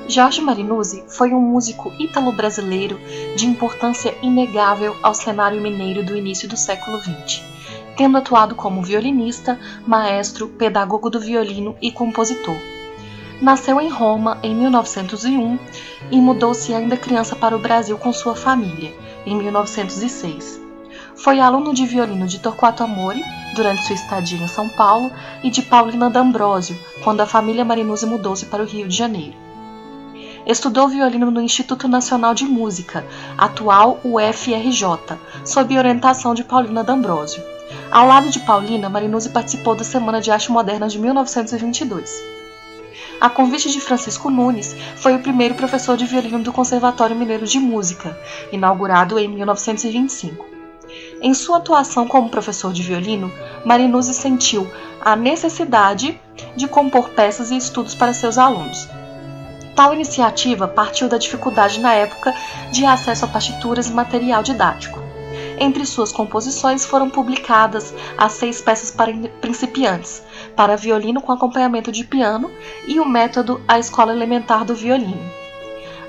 Jorge Marinuzzi foi um músico ítalo-brasileiro de importância inegável ao cenário mineiro do início do século XX, tendo atuado como violinista, maestro, pedagogo do violino e compositor. Nasceu em Roma em 1901 e mudou-se ainda criança para o Brasil com sua família, em 1906. Foi aluno de violino de Torquato Amori durante sua estadia em São Paulo e de Paulina D'Ambrosio, quando a família Marinuzzi mudou-se para o Rio de Janeiro. Estudou violino no Instituto Nacional de Música, atual UFRJ, sob orientação de Paulina D'Ambrosio. Ao lado de Paulina, Marinuzzi participou da Semana de Arte Moderna de 1922. A convite de Francisco Nunes, foi o primeiro professor de violino do Conservatório Mineiro de Música, inaugurado em 1925. Em sua atuação como professor de violino, Marinuzzi sentiu a necessidade de compor peças e estudos para seus alunos. Tal iniciativa partiu da dificuldade na época de acesso a partituras e material didático. Entre suas composições foram publicadas as 6 peças para principiantes, para violino com acompanhamento de piano e o método A Escola Elementar do Violino.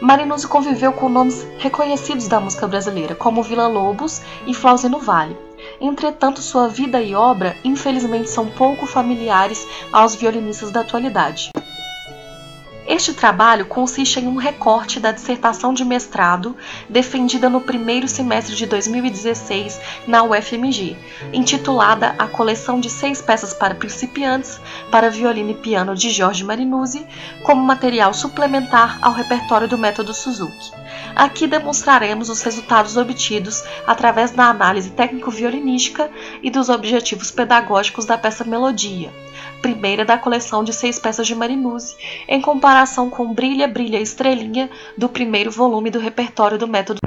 Marinuzzi conviveu com nomes reconhecidos da música brasileira, como Villa-Lobos e Flauzino Vale. Entretanto, sua vida e obra, infelizmente, são pouco familiares aos violinistas da atualidade. Este trabalho consiste em um recorte da dissertação de mestrado defendida no primeiro semestre de 2016 na UFMG, intitulada A Coleção de 6 Peças para Principiantes para Violino e Piano de Jorge Marinuzzi, como material suplementar ao repertório do método Suzuki. Aqui demonstraremos os resultados obtidos através da análise técnico-violinística e dos objetivos pedagógicos da peça Melodia, primeira da coleção de 6 peças de Marinuzzi, em comparação com Brilha, Brilha, Estrelinha, do primeiro volume do repertório do método.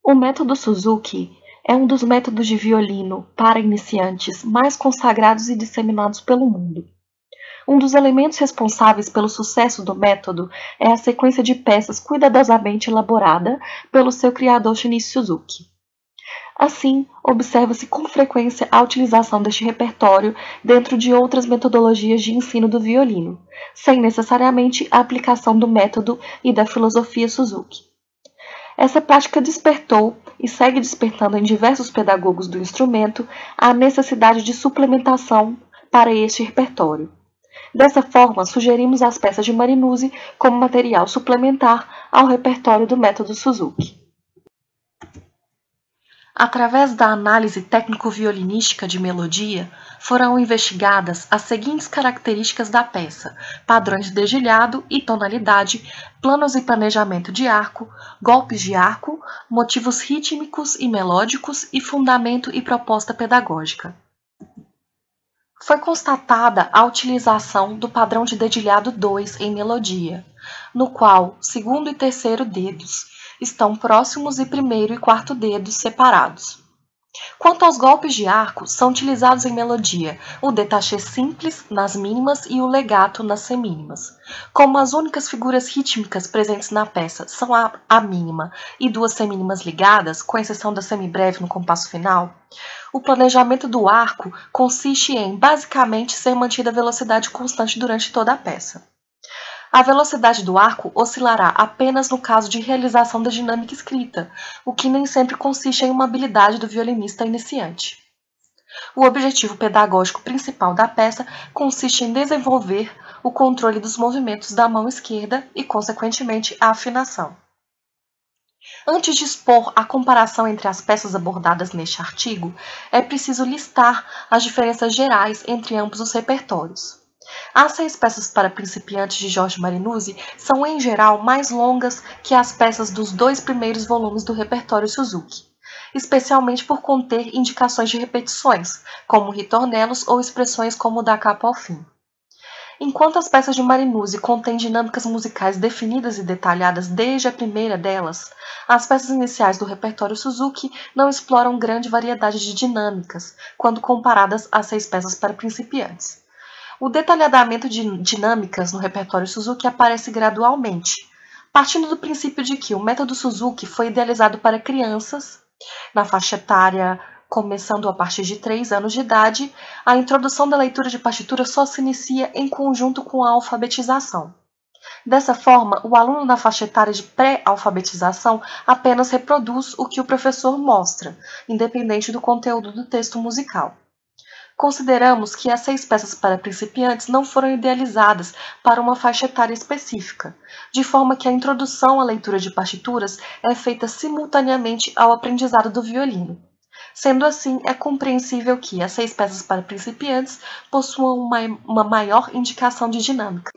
O método Suzuki é um dos métodos de violino para iniciantes mais consagrados e disseminados pelo mundo. Um dos elementos responsáveis pelo sucesso do método é a sequência de peças cuidadosamente elaborada pelo seu criador Shinichi Suzuki. Assim, observa-se com frequência a utilização deste repertório dentro de outras metodologias de ensino do violino, sem necessariamente a aplicação do método e da filosofia Suzuki. Essa prática despertou e segue despertando em diversos pedagogos do instrumento a necessidade de suplementação para este repertório. Dessa forma, sugerimos as peças de Marinuzzi como material suplementar ao repertório do método Suzuki. Através da análise técnico-violinística de melodia, foram investigadas as seguintes características da peça: padrões de dedilhado e tonalidade, planos e planejamento de arco, golpes de arco, motivos rítmicos e melódicos e fundamento e proposta pedagógica. Foi constatada a utilização do padrão de dedilhado 2 em melodia, no qual segundo e terceiro dedos estão próximos e primeiro e quarto dedos separados. Quanto aos golpes de arco, são utilizados em melodia o détaché simples nas mínimas e o legato nas semínimas. Como as únicas figuras rítmicas presentes na peça são a mínima e 2 semínimas ligadas, com exceção da semibreve no compasso final, o planejamento do arco consiste em, basicamente, ser mantida a velocidade constante durante toda a peça. A velocidade do arco oscilará apenas no caso de realização da dinâmica escrita, o que nem sempre consiste em uma habilidade do violinista iniciante. O objetivo pedagógico principal da peça consiste em desenvolver o controle dos movimentos da mão esquerda e, consequentemente, a afinação. Antes de expor a comparação entre as peças abordadas neste artigo, é preciso listar as diferenças gerais entre ambos os repertórios. As 6 peças para principiantes de Jorge Marinuzzi são, em geral, mais longas que as peças dos 2 primeiros volumes do repertório Suzuki, especialmente por conter indicações de repetições, como ritornelos ou expressões como da capa ao fim. Enquanto as peças de Marinuzzi contêm dinâmicas musicais definidas e detalhadas desde a primeira delas, as peças iniciais do repertório Suzuki não exploram grande variedade de dinâmicas, quando comparadas às 6 peças para principiantes. O detalhamento de dinâmicas no repertório Suzuki aparece gradualmente, partindo do princípio de que o método Suzuki foi idealizado para crianças, na faixa etária começando a partir de 3 anos de idade. A introdução da leitura de partitura só se inicia em conjunto com a alfabetização. Dessa forma, o aluno na faixa etária de pré-alfabetização apenas reproduz o que o professor mostra, independente do conteúdo do texto musical. Consideramos que as 6 peças para principiantes não foram idealizadas para uma faixa etária específica, de forma que a introdução à leitura de partituras é feita simultaneamente ao aprendizado do violino. Sendo assim, é compreensível que as 6 peças para principiantes possuam uma maior indicação de dinâmica.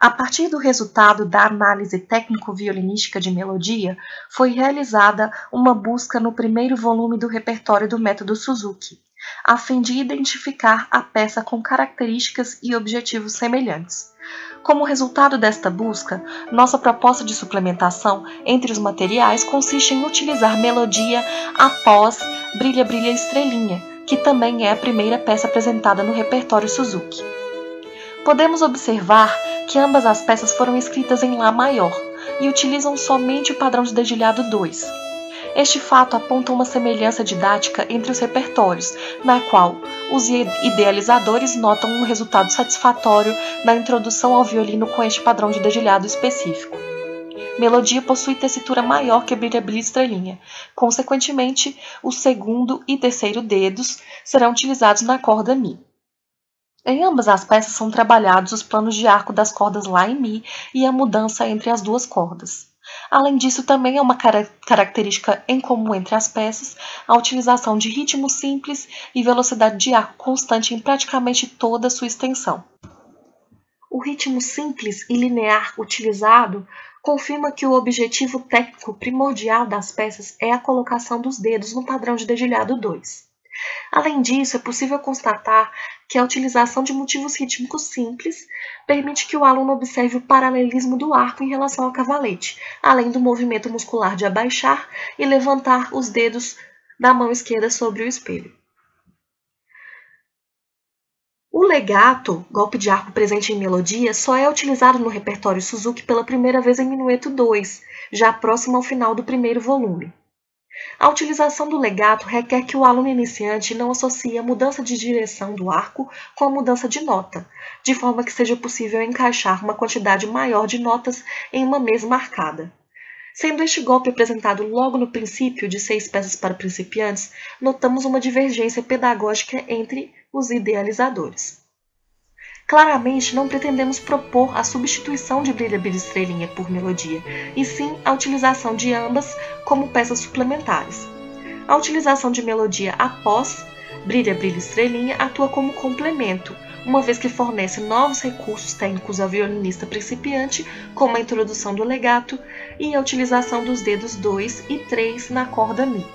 A partir do resultado da análise técnico-violinística de melodia, foi realizada uma busca no primeiro volume do repertório do método Suzuki, a fim de identificar a peça com características e objetivos semelhantes. Como resultado desta busca, nossa proposta de suplementação entre os materiais consiste em utilizar melodia após Brilha, Brilha, Estrelinha, que também é a primeira peça apresentada no repertório Suzuki. Podemos observar que ambas as peças foram escritas em Lá maior e utilizam somente o padrão de dedilhado 2. Este fato aponta uma semelhança didática entre os repertórios, na qual os idealizadores notam um resultado satisfatório na introdução ao violino com este padrão de dedilhado específico. Melodia possui tessitura maior que Brilha, Brilha, Estrelinha. Consequentemente, o segundo e terceiro dedos serão utilizados na corda Mi. Em ambas as peças são trabalhados os planos de arco das cordas Lá e Mi e a mudança entre as duas cordas. Além disso, também é uma característica em comum entre as peças a utilização de ritmo simples e velocidade de arco constante em praticamente toda a sua extensão. O ritmo simples e linear utilizado confirma que o objetivo técnico primordial das peças é a colocação dos dedos no padrão de dedilhado 2. Além disso, é possível constatar que a utilização de motivos rítmicos simples permite que o aluno observe o paralelismo do arco em relação ao cavalete, além do movimento muscular de abaixar e levantar os dedos da mão esquerda sobre o espelho. O legato, golpe de arco presente em melodia, só é utilizado no repertório Suzuki pela primeira vez em Minueto 2, já próximo ao final do primeiro volume. A utilização do legato requer que o aluno iniciante não associe a mudança de direção do arco com a mudança de nota, de forma que seja possível encaixar uma quantidade maior de notas em uma mesma arcada. Sendo este golpe apresentado logo no princípio de 6 peças para principiantes, notamos uma divergência pedagógica entre os idealizadores. Claramente, não pretendemos propor a substituição de Brilha, Brilha, Estrelinha por melodia, e sim a utilização de ambas como peças suplementares. A utilização de melodia após Brilha, Brilha, Estrelinha atua como complemento, uma vez que fornece novos recursos técnicos ao violinista principiante, como a introdução do legato e a utilização dos dedos 2 e 3 na corda Mi.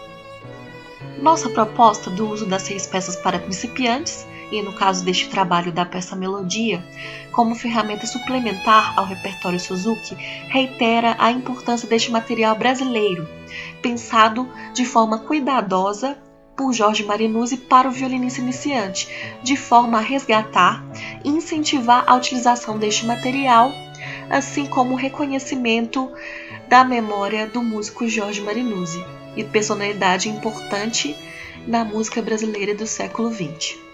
Nossa proposta do uso das 6 peças para principiantes, e no caso deste trabalho da peça Melodia, como ferramenta suplementar ao repertório Suzuki, reitera a importância deste material brasileiro, pensado de forma cuidadosa por Jorge Marinuzzi para o violinista iniciante, de forma a resgatar e incentivar a utilização deste material, assim como o reconhecimento da memória do músico Jorge Marinuzzi, e personalidade importante na música brasileira do século XX.